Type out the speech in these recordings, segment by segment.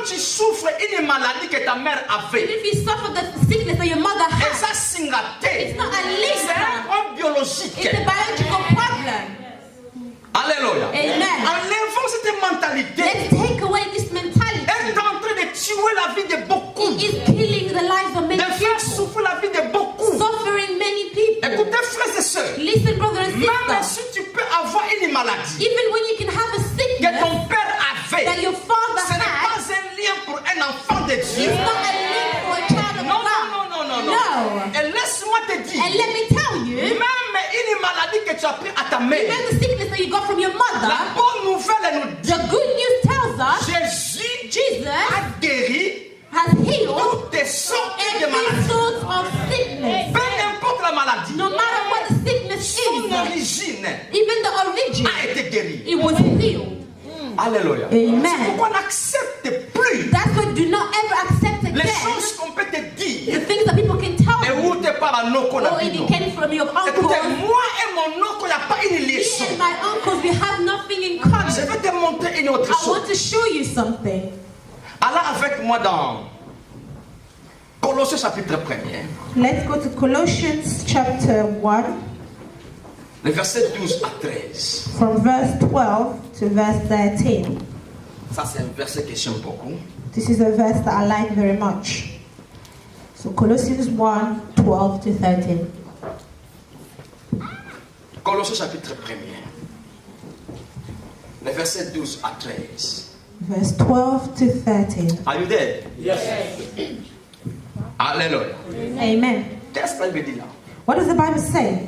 tu souffres une maladie que ta mère avait, If you suffer the sickness that your mother et has, ça singate, it's not a c'est un list. problème biologique. It's a biological problem. Alléluia. Amen. Enlevons cette mentalité. Let's take away this mentality. Elle est en train de tuer la vie de beaucoup. It is killing the lives of many De faire people, souffrir la vie de beaucoup. suffering many people. Écoutez, frères et sœurs, Listen, brother and même sister, si tu peux avoir une maladie even when you can have a que sickness ton père avait, that your father ce n'est had, pas un lien pour un enfant de Dieu. it's not a link for a child of Non, God. non, non, non, non. No. Et laisse-moi te dire, And let me tell you, même une maladie que tu as pris à ta mère, even the sickness that you got from your mother, la bonne nouvelle nous dit, the good news tells us Jésus Jesus a guéri has healed toutes les sortes de every maladies. sort of sickness. Peu importe la maladie, No matter what the sickness son is, origine even the origin, a été guérie. it was healed. Alléluia. Amen. C'est pourquoi on n'accepte plus That's why do not ever accept les again choses qu'on peut te the dire. things that people can tell Et you. où t'es pas la noko na Or if bino. it came from your uncle. Écoutez, moi et mon noko, il n'y a pas une Me liaison. and my uncles, we have nothing in common. Je vais te montrer une autre I want chose. to show you something. Allez avec moi dans Colossiens chapitre 1er, Let's go to Colossians chapter 1, les versets 12 à 13. from verse 12 to verse 13. Ça, c'est un verset que j'aime beaucoup. This is a verse that I like very much. So Colossians 1, 12 to 13. Colossiens chapitre 1er, les versets 12 à 13. Verse 12 to 13. Are you there? Yes. Alléluia. Amen. Qu'est-ce que la Bible dit là? What does the Bible say?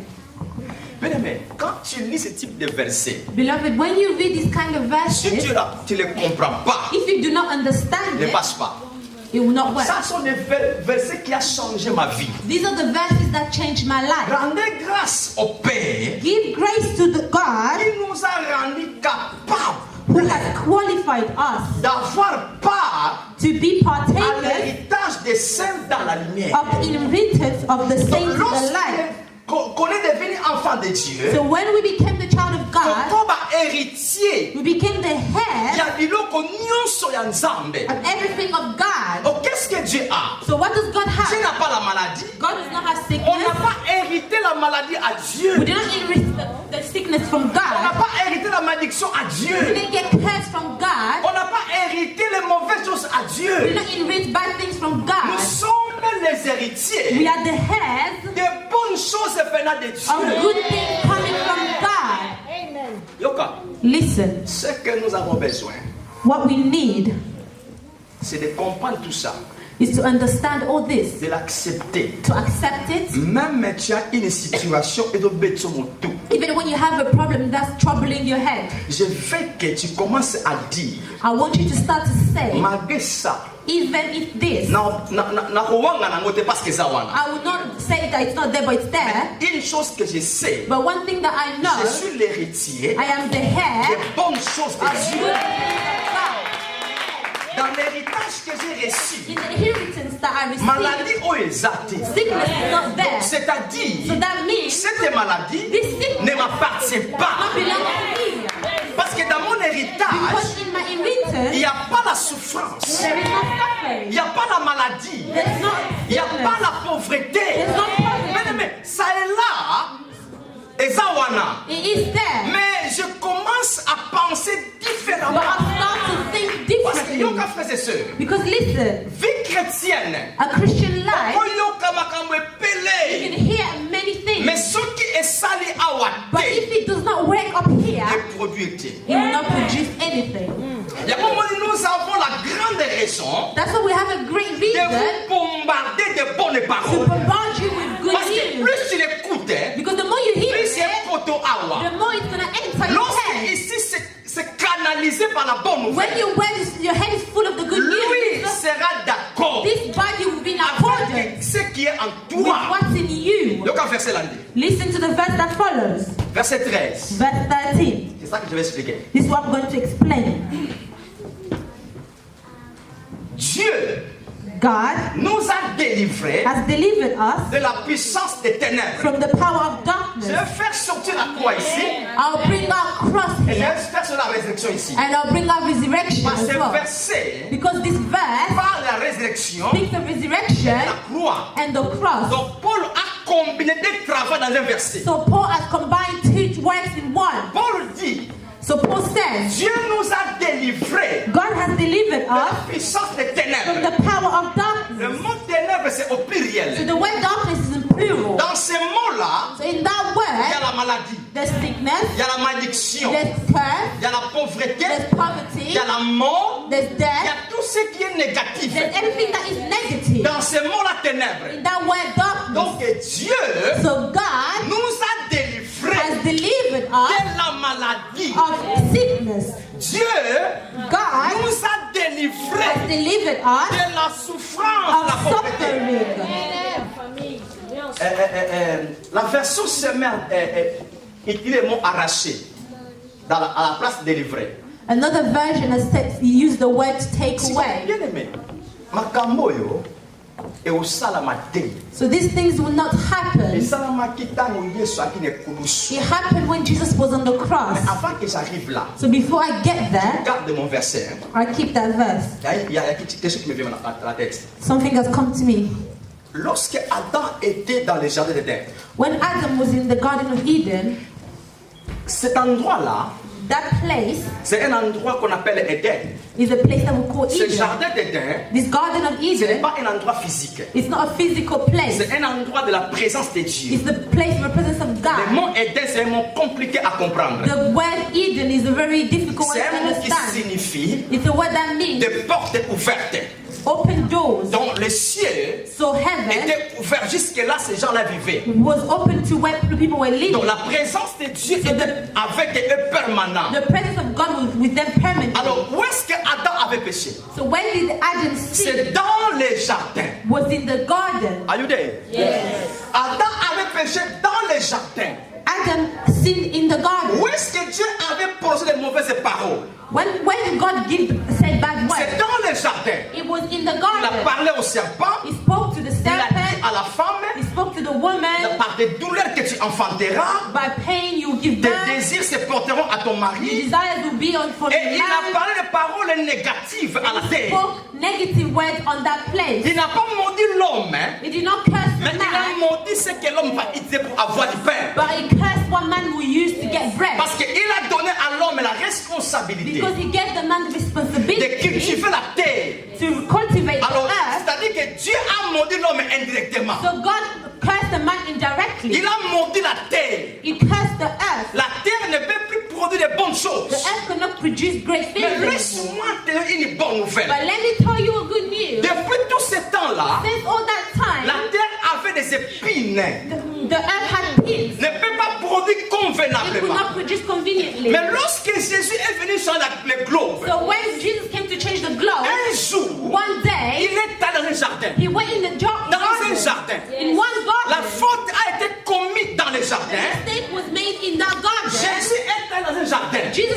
Bien-aimé, quand tu lis ce type de verset, Beloved, when you read this kind of si verses, tu ne les comprends pas, if you do not understand ne it, passe pas. it will not work. Ça sont des versets qui ont changé ma vie. These are the verses that changed my life. Rendez grâce au Père Give grace to the God qui nous a rendus capables who has qualified us d'avoir part to be à partakers l'héritage des saints dans la lumière. of the inheritance of the Donc, saints in the light. qu'on est devenu enfant de Dieu, So when we became the child of God, comme héritier, we became the il y head a biloko nyonso ya Nzambe. of everything of God. Oh, qu'est-ce que Dieu a? So what does God Dieu have? n'a pas la maladie. God does not have On n'a sickness. pas hérité la maladie à Dieu. We did not inherit the sickness from On n'a God. pas hérité la malédiction à We Dieu. didn't get cursed from God. On n'a pas hérité les mauvaises choses à We Dieu. did not inherit bad things from Nous God. sommes les héritiers We are the heads des bonnes choses venant de of Dieu. good things coming from God. Yoka, Listen, ce que nous avons besoin, what we need c'est de comprendre tout ça, Is to understand all this, de l'accepter. to accept it. Même tu as une situation et de bêter mon tout. Even when you have a problem that's troubling your head, Je veux que tu commences à dire, I want you to start to say, malgré ça, even if this, na kowanga na ngote parce que ça wana. I will not say that it's not there, but it's there. Une chose que je sais, But one thing that I je know, suis l'héritier I am the head des bonnes choses de of Dieu. good things of God. Dans l'héritage que j'ai reçu, In the inheritance that I received, maladie ou exaltée. sickness is not there. So C'est-à-dire, that means cette maladie this sickness ne m'appartient does pas. not belong to me. Parce que dans mon héritage, Because in my il inheritance, n'y a pas la souffrance, there is no il suffering. n'y a pas la maladie, There's no il n'y a sickness. pas la pauvreté. There's no poverty. Mais ça est là, et ça wana. It is there. Mais je commence à penser But différemment. I start to think Parce que differently. yoka frères et sœurs, Because listen, vie chrétienne, a Christian life, oyoka makambo you epele. can hear many things. Mais ce qui est sali awa But te, if it does not work up here, est produit te. it will not produce anything. Il y a un moment où nous avons la grande raison That's why we have a great de reason vous bombarder de bonnes to paroles. bombard you with good Parce que news. plus tu l'écoutes, Because the more you hear plus c'est it, koto awa. the more it's going to enter your Lorsque head. ici c'est canalisé par la bonne When nouvelle, your head is full of the good lui news, sera d'accord this body will be in accordance avec ce qui est en with toi. what's in you. Donc, verset lundi. Listen to the verse that follows. Verset 13. Verse 13. C'est ça que je vais expliquer. This is what I'm going to explain. Dieu God nous a délivrés has delivered us de la puissance des ténèbres. from the power of Je darkness. vais faire sortir la croix ici I'll bring out cross et je here. vais faire sur la résurrection ici. And I'll bring out resurrection Parce as que ce well. verset Because this verse parle de la résurrection speaks of resurrection et la croix. and the cross. Donc Paul a combiné deux travaux dans un verset. So Paul has combined two works in one. Paul dit, So Paul says, Dieu nous a délivrés God has delivered de la us puissance des from ténèbres. the power of Le darkness. mot ténèbres, c'est au so pluriel. the word darkness is in plural. Dans ces mots-là, So in that il y a word, la maladie, there's sickness, il y a la malédiction, there's curse, il y a la pauvreté, there's il poverty, y a la mort, there's il y death, a tout ce qui est négatif. there's everything that is negative. Dans ces mots-là, ténèbres. In that word darkness. Donc Dieu So God nous a délivrés has delivered us de la maladie. of sickness. Dieu God nous a délivrés has delivered us de la souffrance, la of pauvreté. suffering. La version semaine utilise le mot arraché à la place délivré. Another version has said you use the word to take Si away. bien aimé, makambo yo e osalama te. So these things will not happen. Esalamaki ntango Yesu akini ekulusu. It happened when Jesus was on the cross. Avant que j'arrive là, So before I get there, garde mon verset. I keep that verse. Il y a quelque chose qui me vient à la tête. Something has come to me. Lorsque Adam était dans le jardin d'Éden, When Adam was in the Garden of Eden, cet endroit-là, that place c'est un endroit qu'on appelle Éden. is a place that we call Ce Eden. jardin d'Éden, This Garden of ce n'est Eden, pas un endroit physique. it's not a physical place. C'est un endroit de la présence de Dieu. It's the place of the presence of Le God. mot Éden, c'est un mot compliqué à comprendre. The word Eden is a very difficult word C'est to un mot qui understand. signifie It's a word that means des portes ouvertes. open doors. Donc le ciel So heaven était ouvert. Jusque-là, ces gens-là vivaient. was open to where people were living. Donc la présence de Dieu était avec eux permanent. The presence of God was with them permanently. Alors, où est-ce que Adam avait péché? So when did Adam sin? C'est dans les jardins. Was in the garden. Are you there? Yes. Adam avait péché dans les jardins. Adam sinned in the garden. Où est-ce que Dieu avait prononcé les mauvaises paroles? When did God said bad C'est words? dans les jardins. It was in the Il a garden. parlé au serpent. He spoke to the Il a dit serpent. à la femme, He spoke to the woman. par des douleurs que tu enfanteras, By pain you give tes birth. désirs se porteront à ton Your mari. desires will be on for Et the il a man. parlé de paroles négatives à la He terre. spoke negative words on that place. Il n'a pas maudit l'homme, hein, He did not curse mais the il a man, maudit ce que l'homme va utiliser pour avoir du pain. but he cursed what man will use to get bread. Parce qu'il a donné à l'homme la responsabilité Because he gave the man the de responsibility cultiver la terre. to cultivate the Alors, earth. c'est-à-dire que Dieu a maudit l'homme indirectement. So God cursed the man indirectly. Il a maudit la terre. He cursed the earth. La terre ne peut plus produire de bonnes The choses. earth cannot produce great things Mais anymore. laisse-moi te donner une bonne nouvelle. But let me tell you a good news. Depuis tout ce temps-là, Since all that la time, terre avait des épines. the earth had pigs. Ne peut pas produire It could convenablement. not produce conveniently. Mais lorsque Jésus est venu sur le globe, So when Jesus came to change the globe, un jour, one day, il est allé dans un jardin. he went in the Dans un garden. jardin. In one La garden. faute a été commise dans le jardin. The mistake was made in that garden. Jésus est allé dans un jardin. Jesus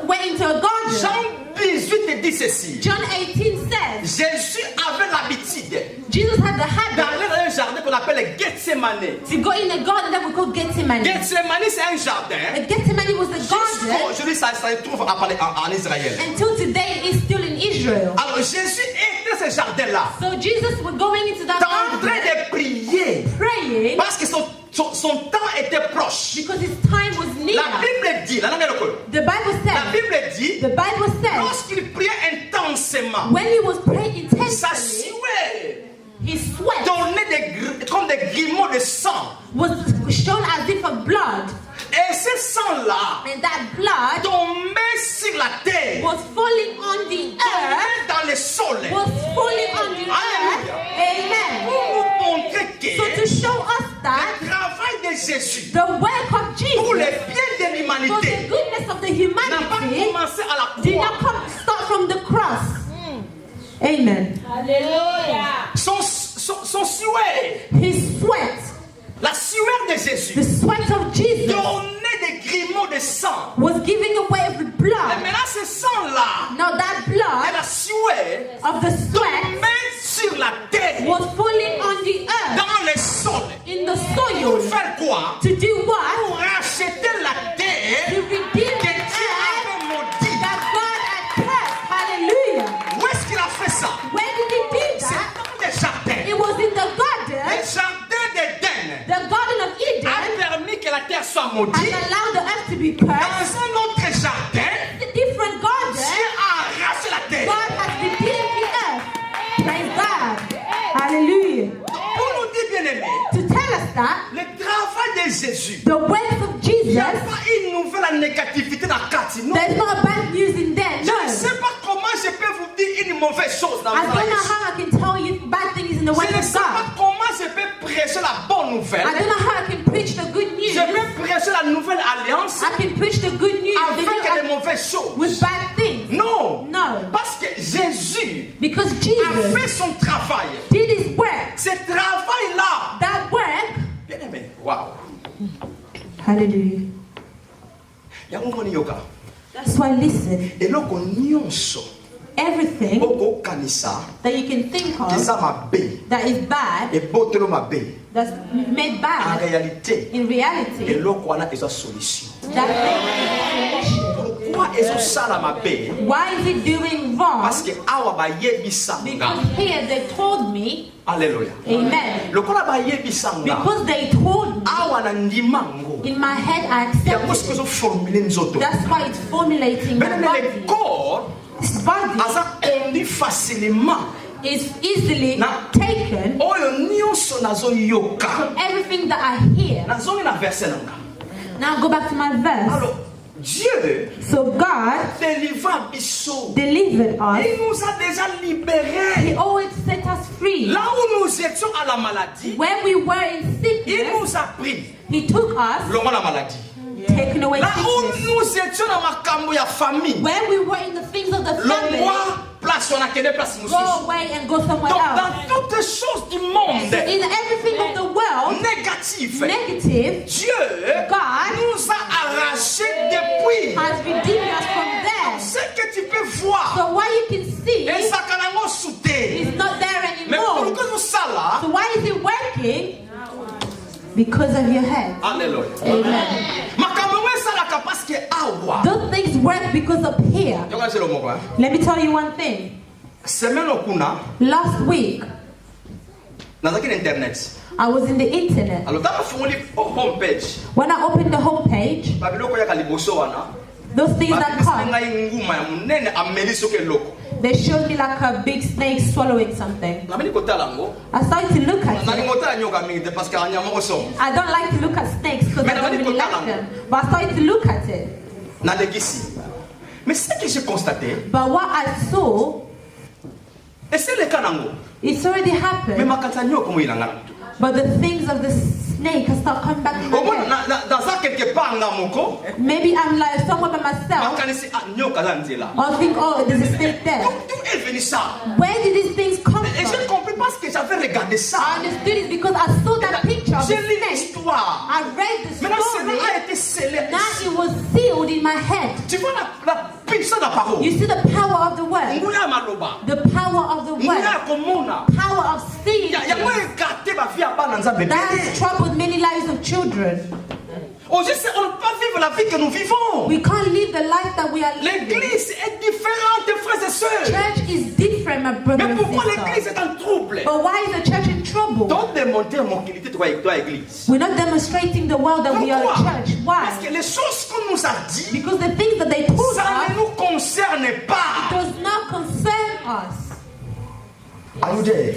went into a garden. Jean 18 dit ceci. John 18 says, Jésus avait l'habitude Jesus had the habit d'aller dans un jardin qu'on appelle Gethsemane. to go in a garden that we call Gethsemane. Gethsemane, c'est un jardin. Gethsemane was the Jusqu'au- garden Aujourd'hui, ça se trouve en Israël. until today it's still in Israel. Alors, Jésus est dans ce jardin-là, So Jesus was going into that en train garden de prier, praying parce que son temps était proche. because his time was near. La Bible dit, The Bible la says, Bible dit, the Bible says, lorsqu'il priait intensément, when he was praying sa intensely, sueur his sweat donnait comme des grumeaux de sang. was shown as if of blood, Et ce sang-là and that blood tombait sur la terre, was falling on the earth, tombait dans le sol. was falling on the earth. Amen. Pour nous montrer que So to show us le that travail de Jésus the work of pour le Jesus bien de for the l'humanité goodness of the n'a pas humanity commencé à la did croix. not come start from the cross. Amen. Son souhait, His sweat, la sueur de Jésus, the sweat of Jesus, donnait des grumeaux de sang. was giving away of the Et blood. maintenant, ce sang-là, Now that et blood la sueur of the sweat tombait sur maudit, and allowed the earth to be dans cursed, un autre jardin, the different garden, Dieu a arraché la terre. God has redeemed the earth. Praise God. Hallelujah. Pour nous dire, bien-aimés, To tell us that le travail de Jésus, the works of il n'y a Jesus, pas une nouvelle négativité dans la carte. Non. there's no bad news in there. Je No. ne sais pas comment je peux vous dire une mauvaise chose dans I le don't know travail. how I can tell you bad things in the word Je ne of sais pas God. comment je peux prêcher la bonne nouvelle. I don't know how I can preach the good news. Je peux prêcher la nouvelle alliance I can preach the good news the avec new les mauvaises choses. with bad things. Non. No. Parce que Jésus Because a Jesus fait son travail. did his work. Ce travail-là, That work. bien aimé, waouh. Hallelujah. Yango moni yoka. That's why listen, Eloko nyonso everything oko kanisa that you can think eza of mabe that is bad, ebotelo mabe. that's made En bad, réalité, in reality, eloko wana eza solution. that thing is a solution. Pourquoi ezosala mabe? Why is it doing wrong? Parce que awa bayebisanga. Because here they told me, Alléluia. amen. Lokola bayebisanga. Because they told me, Awa na ndimango. in my head I Yango accepted it. sikozo formule nzoto. That's why it's formulating my Mais le body. corps This body aza conduit facilement. is easily Na- taken Oyo nyonso nazoyoka. from everything that I hear. Nazongi na verset nanga. Now go back to my verse. Alors, Dieu So God délivra biso. delivered us. Il nous a déjà He libérés. always set us free. Là où nous étions à la maladie, When we were in il sickness, nous a pris. He took us, Longo la maladie. taken away Là où sickness. nous étions dans makambo ya famille. When we were in the things of the family, Longwa place on a kende place go mosusu. away and go somewhere Donc else. dans toutes les choses du monde So in everything of the world, négatif, negative, Dieu God nous a arrachés depuis. has redeemed us from there. Ce que tu peux voir, So what you can see et ça kanango souté. is not there Mais anymore. pourquoi nous ça là? So why is it working? Because of your head. Alléluia. Amen. Makambo ça la parce que awa. Those things work because of here. Yonga c'est le mot quoi. Let me tell you one thing. Semaine okuna, Last week, nazaki na internet. I was in the internet. Alors tama fungoli homepage. When I opened the homepage, Babiloko ya kaliboso wana. those things that come, ngai nguma ya munene ameli soke loko. they showed me like a big snake swallowing something. Nameli kotala ngo. I started to look at Nali it. ngotala nyoka mingi parce que anyama ko so. I don't like to look at snakes because I don't really like them. But I started to look at it. Na legisi. Mais ce que j'ai constaté, But what I saw, et c'est le cas nango. it's already Mais happened. makata nyoko mo ilanga. But the things of the snake have started coming back to my Au moins head. dans ça quelque part nga moko. Maybe I'm like somewhere by myself. Makanisi nyoka za nzela. Or think, oh, there's a snake there. D'où est venu ça? Where did these things come Et j'ai from? compris parce que j'avais regardé I ça. understood it because I saw that picture of the J'ai lu snake. l'histoire. I read the Maintenant story. cela a été scellé. Now it was sealed in my head. Tu vois la puissance de la parole. You see the power of the word. Nguya maloba. The power of the word. Nguya komona. Power of seeing. Ya mo écarté ba vie abana nzambe. That has troubled many lives of children. On ne peut pas vivre la vie que nous vivons. We can't live the life that we are living. L'église est différente, frères et sœurs. Church is different, my brother Mais and pourquoi l'église sister. est en trouble? But why is the church in trouble? Donc démontrer mon qualité de toi église. We're not demonstrating the world that we are a Pourquoi? church. Why? Parce que les choses qu'on nous a dit, Because the things that they told ça ne us nous concerne pas. does not concern us. Are you there?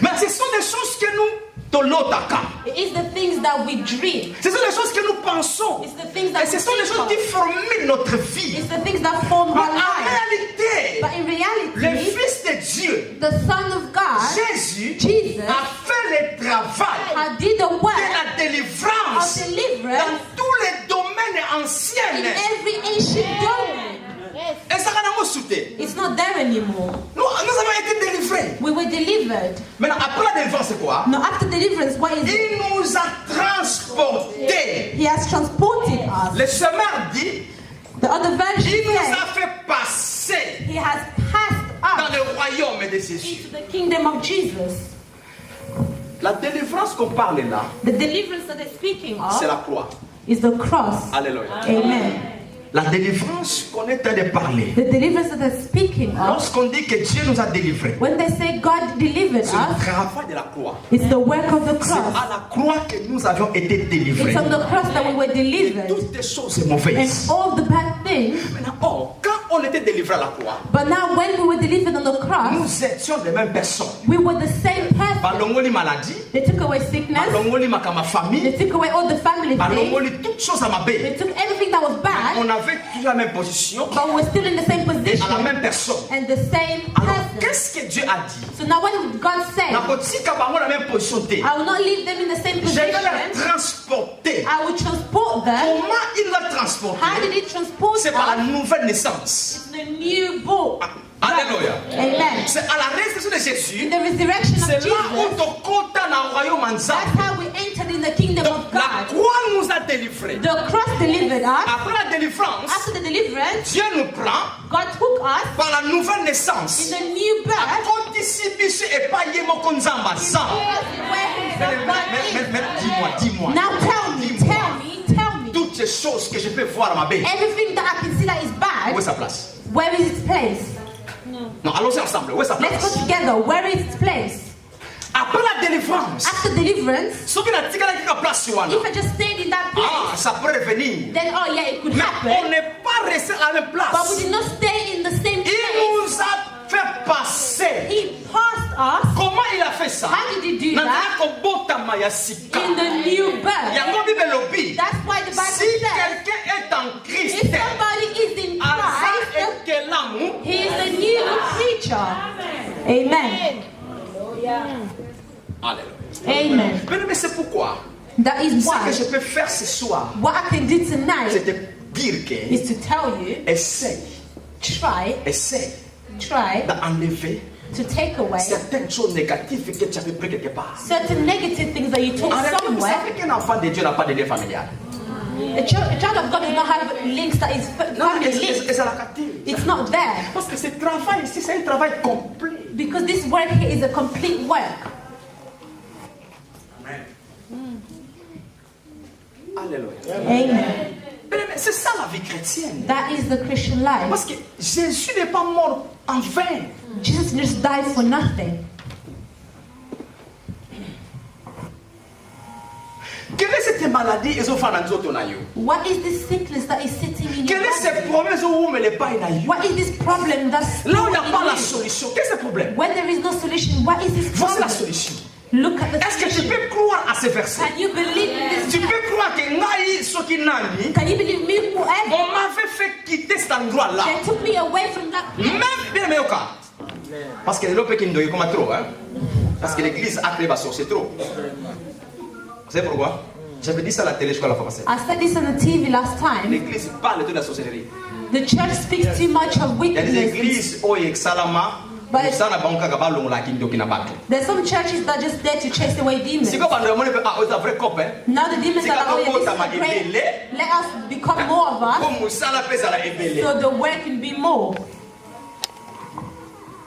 Mais ce sont des choses que nous tolotaka. It is the things that we dream. Ce sont des choses que nous pensons. It's the things that Et ce sont we des think choses qui of. forment notre vie. It's the things that form Mais our en life. réalité, But in le reality, Fils de Dieu, the Son of God, Jésus, Jesus, a fait le travail did the de work la délivrance of dans deliverance tous les domaines in anciens. every ancient domain. Et ça va nous sauter. It's not there anymore. Nous avons été délivrés. We were delivered. Maintenant, après la délivrance, c'est quoi? Now after deliverance, what is it? Il nous a transportés. He has transported us. Le semeur dit, The other version il nous says a fait passer he has passed dans us le royaume de Jésus. into the kingdom of Jesus. La délivrance qu'on parle là, The deliverance that they're speaking c'est of la croix. is the cross. Alléluia. Amen. La délivrance qu'on est en train de parler. The deliverance that they're speaking of, Lorsqu'on dit que Dieu nous a délivrés, when they say God delivered c'est le us, travail de la croix. it's the work of the C'est cross. à la croix que nous avions été délivrés. It's on the cross that we were delivered. Toutes les choses And mauvaises. all the bad things. Maintenant, quand on était délivré à la croix, But now when we were delivered on the cross, nous étions les mêmes personnes. we were the same person. Balongoli maladie, They took away sickness. balongoli ma famille, They took away all the family things. balongoli toutes choses à ma They bête. took everything that was bad. On avait toujours la même position But we were still in the same et à la position même personne. and the same Alors, person. qu'est-ce que Dieu a dit? So now when God said, Na kotika bango la même position te. I will not leave them in the same Je vais position, les transporter. I will transport them. Comment il l'a How did transporté? he transport C'est par la us? nouvelle naissance. The new book. Alléluia. Amen. C'est à la résurrection de In Jésus. the resurrection of C'est là où Jesus, ton compte dans le royaume en that's how we entered in the kingdom Donc of la God. croix nous a délivrés. The cross delivered us. Après la délivrance, After the deliverance, Dieu nous prend God took us par la nouvelle in naissance. the new birth. Akontisibishi epaye moko nzamba sang. Mais dis-moi. Now tell me, Toutes ces choses que je peux voir à ma bête, everything that I can see that is où est bad, sa place? where is its place? Non, allons-y ensemble. Où est sa Let's go place? together. Where is its place? Après la délivrance, After deliverance, ce qui n'a pas de place, if I just stayed in that ah, place, ça peut revenir. then oh yeah, it could Mais on happen. n'est pas resté à la même But we place. did not stay in the same Il place. nous a fait passer. He passed us. Comment il a fait ça? How did he do that? Nandana kobotama ya sika. In the new birth. Yango Bible lobi. That's why the Bible Si says, quelqu'un est en Christ, if somebody is in Aza Christ, et Kelamu, he is a new creature. Amen. Alléluia. Amen. Mais c'est pourquoi That is ce que why je peux faire ce soir, what I can do c'est tonight de dire que is to tell you, essaye try d'enlever to take away certaines choses négatives que tu avais pris quelque part. certain negative things that you took En réalité, vous somewhere. savez qu'un enfant de Dieu n'a pas de lien familial. A child of God does not have links that is Non, family et linked. c'est la captive. It's not there. Parce que ce travail ici, c'est un travail complet. Because this work here is a complete work. Alléluia. Amen. Mais c'est ça la vie chrétienne. That is the Christian life. Parce que Jésus n'est pas mort en vain. Jesus just died for nothing. Quelle est cette maladie et What is this sickness that is sitting in quel your est ce body? problème où me les pas What is this problem that's là où il n'y a pas la in you? solution, qu'est-ce que c'est le problème? When there is no solution, what is this Voici la problem? solution. Look at the Est-ce que tu solution. peux croire à ce verset? Can you believe in this? Tu peux croire que ngai soki nani, Can you believe me? Whoever on m'avait fait quitter cet endroit-là. they took me away from that place. Même bien meilleur cas. Parce que les lopes qui nous comme trop, hein. Parce que l'église a créé c'est trop. Vous savez pourquoi? J'avais dit ça à la télé, je crois la fois passée. I said this on the TV last time. L'église parle de la sorcellerie. The church speaks too much of Il y a des wickedness. églises où il y a salama. But- Ça n'a pas encore capable de la kindoki na bato. There's some churches that are just there to chase away demons. Si vous avez un vrai copain, Now the demons Si are like, oh yeah, this is kama a great. ebele. Let us become more of us comme ça la pèse à la ébélé. so the work can be more.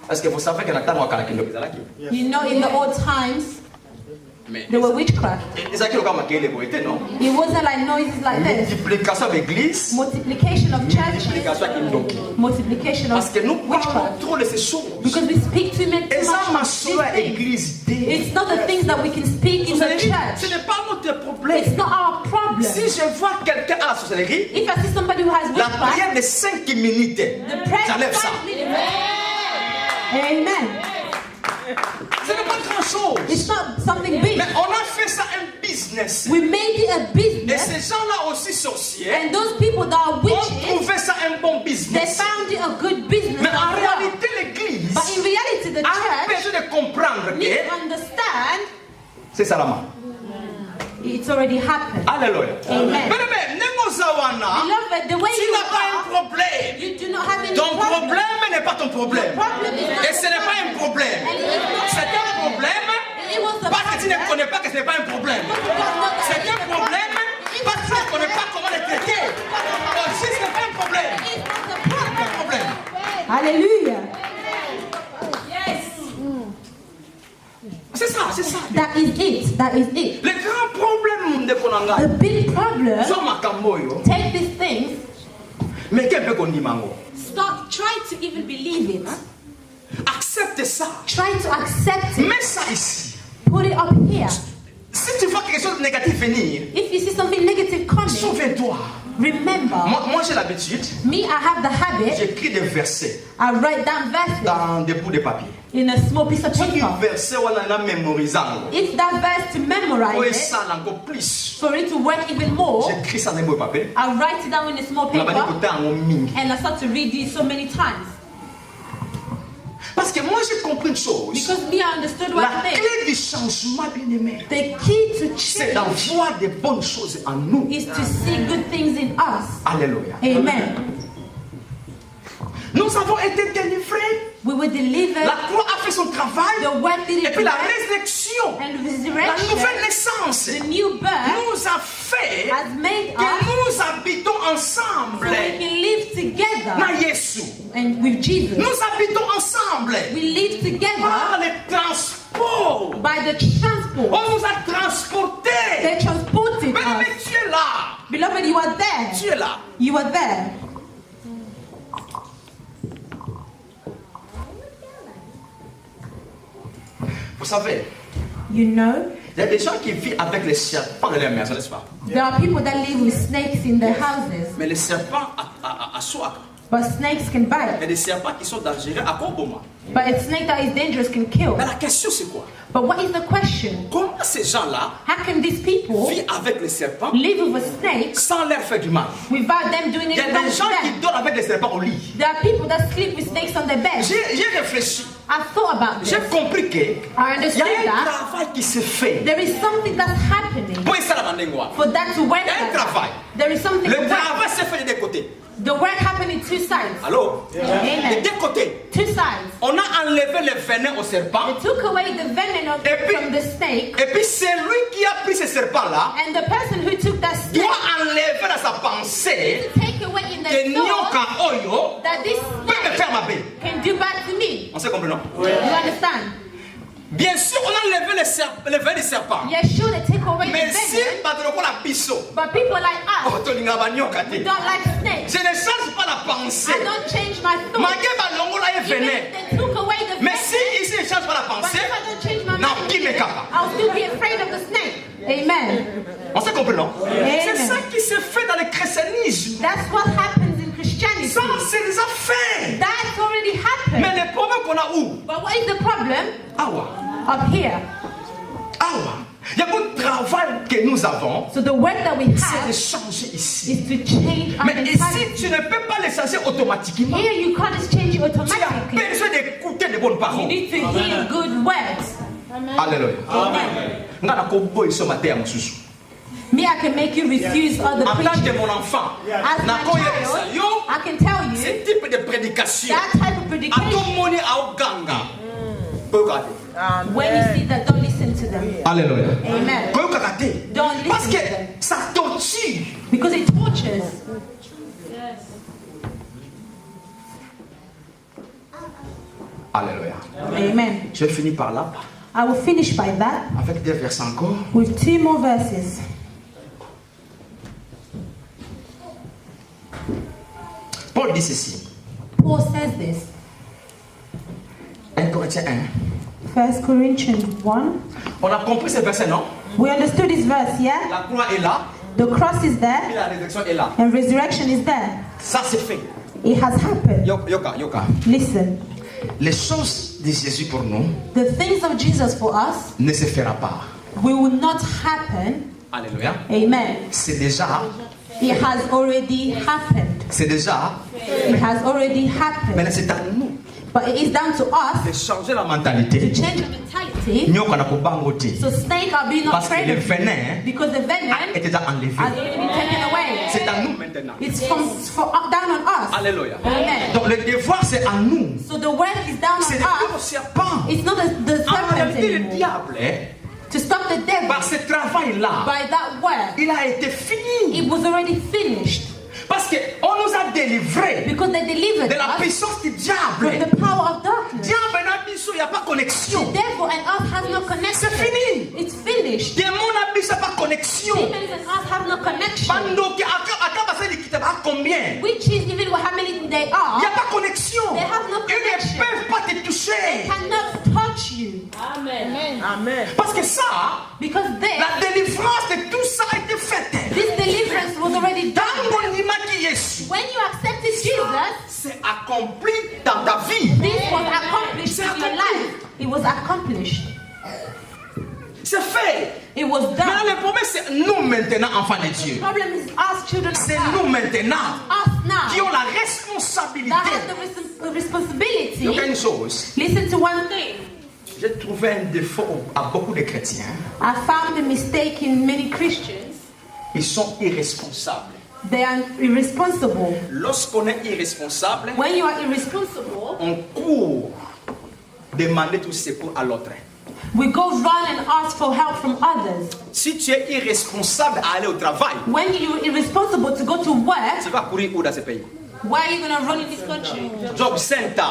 Est-ce que vous savez que la table à la kindoki zalaki? You know, in the old times, Mais there were witchcraft. ils ont comme quel est non? It wasn't like noises like this. Multiplication d'église, Multiplication of churches, multiplication kindoki. multiplication Parce of que nous parlons witchcraft. trop de ces choses. Because we speak too much Et ça of m'a these sauvé à things. l'église. It's not the things that we can speak in the Ce church. n'est pas notre problème. It's not our problem. Si je vois quelqu'un à la sorcellerie, If I see somebody who has la witchcraft, prière de 5 minutes, the prayer j'enlève ça. 5 minutes. Amen. Ce n'est pas grand chose. It's not something big. Mais on a fait ça un business. We made it a Et business, ces gens-là aussi sorciers and those people that are ont witches, trouvé ça un bon they business. found it a good business. Mais en as well. réalité, l'église But in reality, the a church besoin de comprendre needs que to understand c'est ça la main. it's already happened. Alléluia. Amen. Mais Nemozawana, Beloved, the way tu you n'as pas un are, problème. you do not have any Ton problem. problème n'est pas ton problème. Problem is not Et ce n'est pas un problème. And it is not C'est un problème It was the parce que tu ne problem. connais pas que ce n'est pas un problème. C'est un problème parce que tu ne connais pas comment le traiter. Aussi, ce n'est pas un problème. It's not the Ce n'est problem. pas un problème. Hallelujah. C'est ça, c'est ça. That is it. That is it. Le grand problème de The Konanga, big problem, Zoma Kamboyo, take these things, Mais qu'est-ce qu'on dit, Mango? Try to even believe it. Accepte ça. Try to accept it. Mets ça ici. Put it up here. Si tu vois quelque chose de négatif venir, If you see something negative coming, souviens-toi. remember. Moi j'ai l'habitude, Me, I have the habit. j'écris des versets I write down verses dans des bouts de papier. in a small piece of Si tu paper. verset, on en a mémorisé. If that verse to Pour memorize it, ça encore plus. for it to work even more, J'écris ça dans un bout de papier. I write it down in a small On a pas dit paper côté en mingi. and I start to read it so many times. Parce que moi j'ai compris une chose. Because me, I understood what La I think. clé du changement, bien aimé, The key to c'est change d'avoir des bonnes choses en nous. is to see good things in us. Alléluia. Amen. Nous avons été délivrés. We were delivered. La croix a fait son travail. The work did Et it puis la work, résurrection, and la resurrection, nouvelle naissance, the new birth, nous a fait has made que us nous habitons so ensemble. we can live together. Na Yesu. And with Jesus, Nous habitons ensemble. we live Par together les transports. by the transport. On nous a transportés. They transported Mais us. tu es là. Beloved, you are there. Tu es là. You are there. Vous savez, You know, il y a des gens qui vivent avec les serpents dans leur maison, n'est-ce pas? there are people that live with snakes in their houses, Mais les serpents à soi. but snakes can Il y bite. a des serpents qui sont dangereux à Koboma. But a snake that is dangerous can kill. Mais la question c'est quoi? But what is the question? Comment ces gens-là How can these people vivent avec les serpents live with a snake sans leur faire du mal? without them doing Il y a anything des to gens qui them? dorment avec les serpents au lit. There are people that sleep with snakes on their bed. J'ai réfléchi. I thought about this. J'ai compris que I il y a understood un that travail qui se fait. there is something that's happening Pour ça la mandengwa. for that to work. Il y a un like that. travail. There is something Le to work. travail se fait des deux côtés. The work happened in two sides. Allô? Des Amen. deux côtés. Two sides. On a enlevé le venin au serpent. They took away the venom Et puis- from the snake, Et puis c'est lui qui a pris ce serpent-là. and the person who took that snake Doit enlever dans sa pensée to take away in que their thought nyoka oyo that this peut me snake faire ma paix. can do bad to me. On s'est compris, non? You understand? Bien sûr, on a enlevé le venin du serpent. Yeah, sure, they take away Mais the si venom, badroko la biso, but people like us otolinga banyoka te. don't like snakes. Je ne change pas la pensée. I don't change my thoughts. Malgré balongola et Even venin. if they took away the Mais venom, si ici ne change pas la but pensée, if I don't change my non, mind, qui me capable? I'll still be afraid of the snake. Amen. On s'est compris, non? C'est Amen. ça qui se fait dans le christianisme. That's what happens in Christianity. Ça, c'est déjà fait. That's already happened. Mais le problème qu'on a où? But what is the problem? Awa. Up here. Awa. Il y a beaucoup de travail que nous avons. So the work that we C'est de have changer ici. is to change our Mais ici, mentality. tu ne peux pas les changer automatiquement. Here you can't just change it Tu as automatically. besoin d'écouter de bonnes You paroles. need to hear good words. Alléluia. Amen. Nga na kobo iso matin mosusu. Me, I can make you refuse other En tant que preaching. mon enfant, As na my koyebisa child, yo I can tell you ce type de prédication. that type of predication. Atomoni aoganga. Koyoka te. When you see that, don't listen to them. Alléluia. Amen. Koyoka te. Don't listen Parce to que them. ça torture. Because it tortures. Alléluia. Amen. Je finis par là I will finish by that avec des versets encore. with two more verses. Paul dit ceci. Paul says this. 1 Corinthiens 1. 1 Corinthians 1. On a compris ce verset, non? We understood this verse, yeah? La croix est là, The cross is puis there la résurrection est là. and resurrection is there. Ça c'est fait. It has happened. Yoka. Listen, Les choses de Jésus pour nous the things of Jesus for us ne se fera pas. will not happen. Alléluia. Amen. C'est déjà, It has already happened. c'est déjà, It has already mais happened. c'est à nous But it is down to us de changer la to mentalité. change our mentality. Nyoka na kobango te. So snake are being Parce que afraid le of you venin because the venom est déjà enlevé. has already been taken away. C'est à nous maintenant. It's from down on us. Alléluia. Amen. Donc le devoir c'est à nous. So the work is down C'est de on faire au us. serpent. It's not the En serpent réalité, le anymore. diable, To stop the devil par ce travail-là, by that work, il a été fini. it was already finished. Parce qu'on nous a délivrés Because they delivered de la us puissance du from diable. the power of darkness. Diable n'a biso, il n'y a pas connexion. The devil and us has no connection. C'est fini. It's finished. Démon n'a biso, pas connexion. Demons and us have no connection. Bando qui a passé l'équité, à combien? combien. Witches, even how many they Il n'y are, a pas de connexion. they have no Ils ne connection. peuvent pas te They toucher. cannot touch you. Amen. Parce que ça, Because la délivrance de tout ça a été faite. this deliverance was already Dans done. mon image Jésus, When you accepted Jesus, c'est accompli dans ta vie. this was accomplished in your life. It was accomplished. C'est fait. It was Maintenant, done. le problème, c'est nous maintenant, enfants de Dieu. The problem is us children of C'est God. nous maintenant Us qui now ont la that responsabilité. have the responsibility. Il y a une chose. Listen to one thing. J'ai trouvé un défaut à beaucoup de chrétiens. I found a mistake in many Christians. Ils sont irresponsables. They are irresponsible. Lorsqu'on est irresponsable, When you are irresponsible, on court demander tout secours à l'autre. we go run and ask for help from others. Si tu es irresponsable à aller au travail, When you're irresponsible to go to work, tu vas courir où dans ce pays? why are you going to run in this country? Job Center.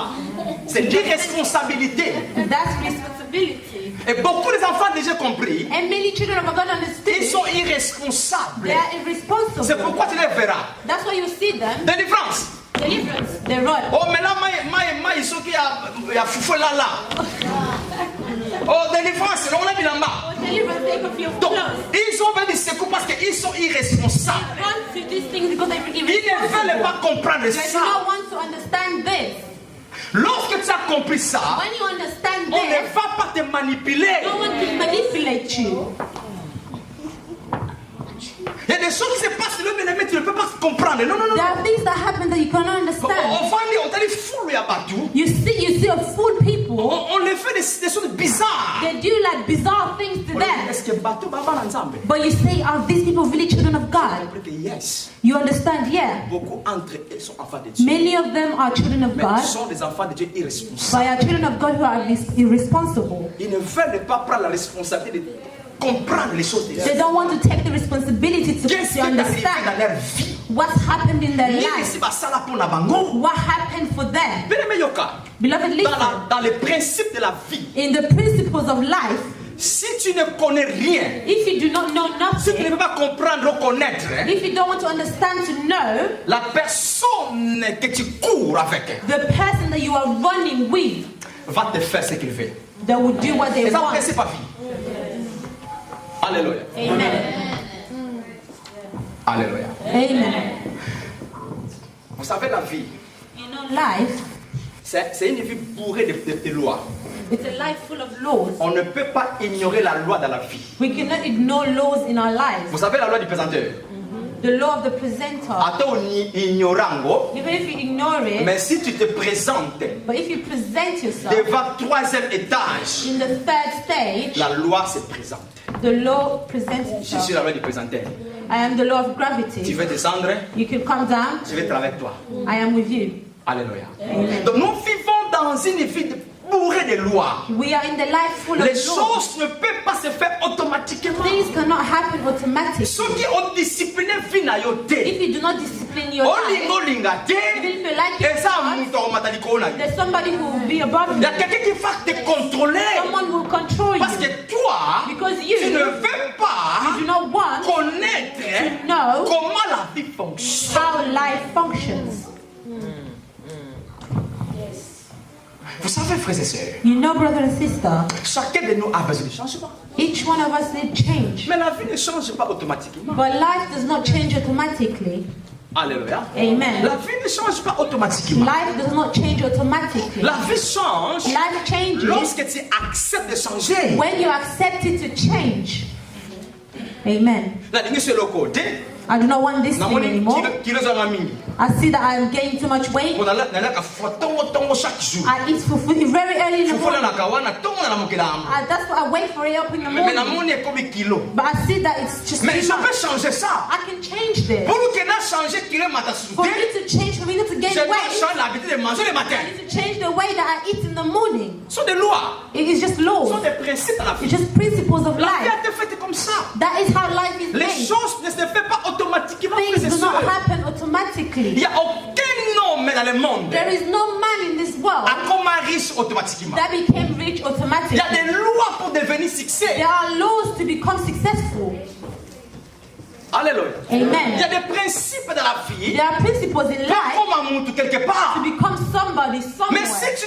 C'est l'irresponsabilité. That's responsibility. Et beaucoup des enfants déjà compris, And many children of God ils understood sont irresponsables. they are C'est irresponsible. pourquoi tu les verras. That's why you see them. Délivrance. Deliverance. They run. Oh, mais là, ils sont qui a foufou là là. Oh, délivrance, on l'a mis là-bas. Deliverance, take off your Donc, clothes. ils ont fait du secours parce qu'ils sont irresponsables. Run to these things because they're Ils ne veulent irresponsible. pas comprendre They do ça. not want to understand this. Lorsque tu as compris ça, When you understand on ne this, va pas te manipuler. no one can manipulate you. Il y a des choses qui se passent, le bien-aimé, tu ne peux pas comprendre. Non, non, non. There are things that happen that you cannot On understand. va dire, on t'a dit fou, il y a partout. You see a fool people. On les fait des choses bizarres. They do like bizarre things to them. Est-ce que bateau va ensemble? But you say, are these people really children of God? Yes. You understand? Yeah. Beaucoup entre eux sont enfants de Dieu. Many of them are children of Mais God, ils sont des enfants de Dieu irresponsables. but are children of God who are irresponsible. Ils ne veulent pas prendre la responsabilité de comprendre les choses de Dieu. They don't want to take the responsibility to Qu'est-ce qui est arrivé understand dans leur vie? what's happened in their Ni life. ici, basala pour la bango. What happened for them? Bien-aimé, Yoka, Beloved, listen. dans les principes de la vie, In the principles of life, si tu ne connais rien, if you do not know si tu ne nothing, peux pas comprendre ou connaître, hein, if you don't want to understand to know, la personne que tu cours avec the person that you are running with, va te faire ce qu'il veut. they will do what they Et ça, want. c'est pas vie. Alléluia. Amen. Alléluia. Amen. Vous savez, la vie, You know, life, c'est une vie bourrée de lois. it's a life full of laws. On ne peut pas ignorer la loi dans la vie. We cannot ignore laws in our lives. Vous savez la loi du présenteur. The law of the presenter. Attends, ignorango. Even if you ignore it, Mais si tu te présentes but if you present yourself devant troisième étage, in the third stage, la loi se présente. the law presents Je suis itself. la loi du présenteur. I am the law of Tu gravity. veux descendre, You can come down. je vais être avec toi. I am with you. Alléluia. Amen. Donc nous vivons dans une vie bourrée de lois. We are in the life full of Les laws. choses ne peuvent pas se faire automatiquement. Things cannot happen automatically. Ceux qui ont discipliné vie na yo te, If you do not discipline your life, olingo linga te, even if you like it, eza or not, mutu akomatako na yo. there's somebody who will be above Il y you. a quelqu'un qui va te contrôler. Someone will control Parce you. que toi, Because tu you ne veux pas do not want connaître know comment la vie fonctionne. how life functions. Vous savez, frères et sœurs, You know, brother and sister, chacun de nous a besoin de changement. each one of us need change. Mais la vie ne change pas automatiquement. But life does not change automatically. Alléluia. Amen. La vie ne change pas automatiquement. Life does not change automatically. La vie change Life changes lorsque tu acceptes de changer. when you accept it to change. Amen. La ligne sur le côté, I do not want this thing namoni anymore. kilo za mingi. I see that I'm gaining too much weight. On a ka fotongo chaque jour. I eat fufu very early in the Fufu morning. na kawana tongo na mukela. That's why I wait for it up in the Mais na morning. moni comme kilo. But I see that it's just Mais too je peux much. changer ça. I can change this. Pour que na changer kilo mata For souté. me to change, for me to gain Je dois weight, changer l'habitude de manger le matin. I need to change the way that I eat in the morning. Ce sont des lois. It is just Ce sont laws. des principes dans la vie. It's just principles of La vie life. a été faite comme ça. That is how life is Les made. choses ne se font pas automatiquement. Things frères et do not sœurs. happen Il automatically. n'y a aucun homme dans le monde There is no man in this world a comme riche automatiquement. that became rich Il y automatically. a des lois pour devenir succès. There are laws to become successful. Alléluia. Amen. Il y a des principes dans la vie There are principles in life comme un quelque part. to become somebody Mais somewhere. si tu